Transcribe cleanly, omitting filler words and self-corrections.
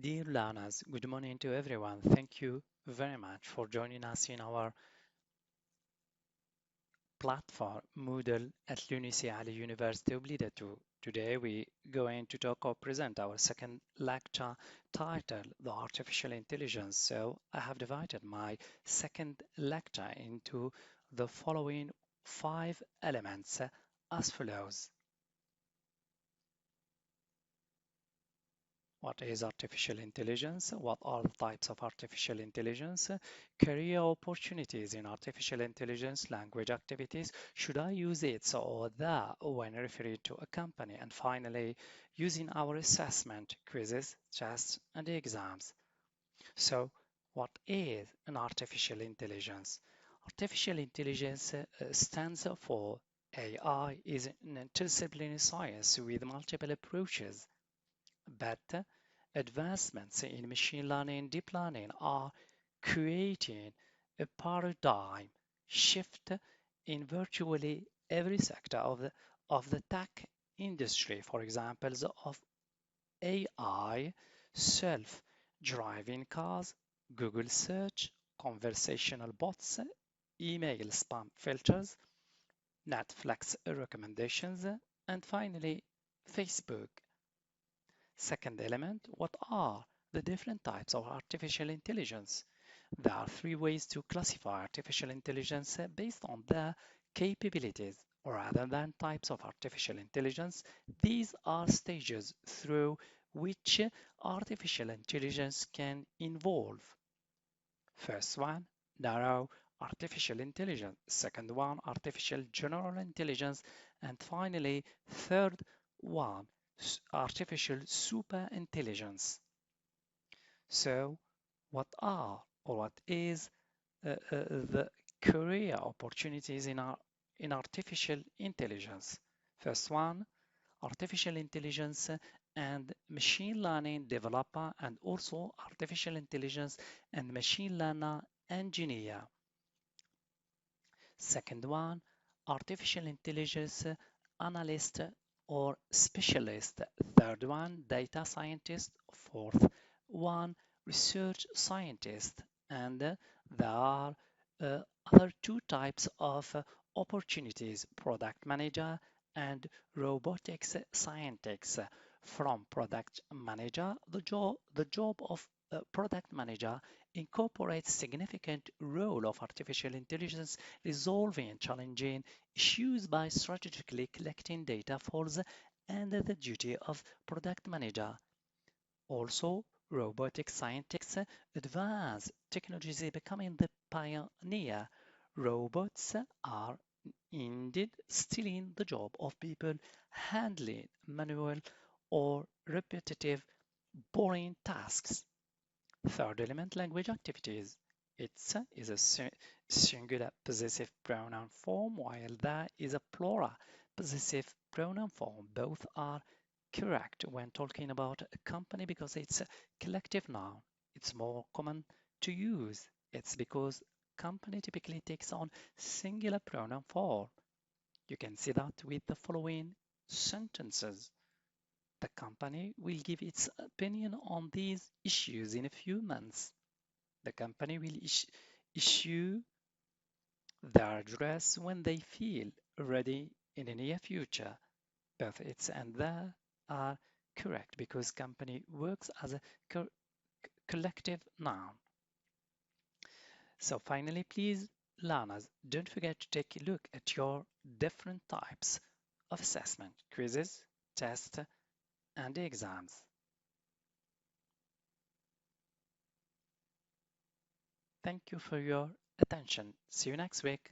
Dear learners, good morning to everyone. Thank you very much for joining us in our platform Moodle at l'Université Ali University Oblidatu. Today we going to talk or present our second lecture titled The Artificial Intelligence. So I have divided my second lecture into the following 5 elements as follows. What is artificial intelligence? What are the types of artificial intelligence? Career opportunities in artificial intelligence, language activities. Should I use it or that when referring to a company? And finally, using our assessment, quizzes, tests, and exams. So, what is an artificial intelligence? Artificial intelligence stands for AI is an interdisciplinary science with multiple approaches, but advancements in machine learning and deep learning are creating a paradigm shift in virtually every sector of the tech industry. For examples of AI, self-driving cars, Google search, conversational bots, email spam filters, Netflix recommendations, and finally, Facebook. Second element, what are the different types of artificial intelligence? There are 3 ways to classify artificial intelligence based on their capabilities. Rather than types of artificial intelligence, these are stages through which artificial intelligence can evolve. First one, narrow artificial intelligence. Second one, artificial general intelligence. And finally, third one, artificial super intelligence. So, what are or what is the career opportunities in artificial intelligence? First one, artificial intelligence and machine learning developer, and also artificial intelligence and machine learner engineer. Second one, artificial intelligence analyst or specialist. Third one, data scientist. Fourth one, research scientist. And there are other 2 types of opportunities, product manager and robotics scientists. From product manager, the job of product manager incorporates significant role of artificial intelligence resolving challenging issues by strategically collecting data for and the duty of product manager. Also, robotic scientists advance technologies becoming the pioneer. Robots are indeed stealing the job of people handling manual or repetitive boring tasks. Third element, language activities. It is a singular possessive pronoun form, while that is a plural possessive pronoun form. Both are correct when talking about a company because it's a collective noun. It's more common to use. It's because company typically takes on singular pronoun form. You can see that with the following sentences. The company will give its opinion on these issues in a few months. The company will issue their address when they feel ready in the near future. Both its and the are correct because company works as a collective noun. So finally, please, learners, don't forget to take a look at your different types of assessment, quizzes, tests, and exams. Thank you for your attention. See you next week.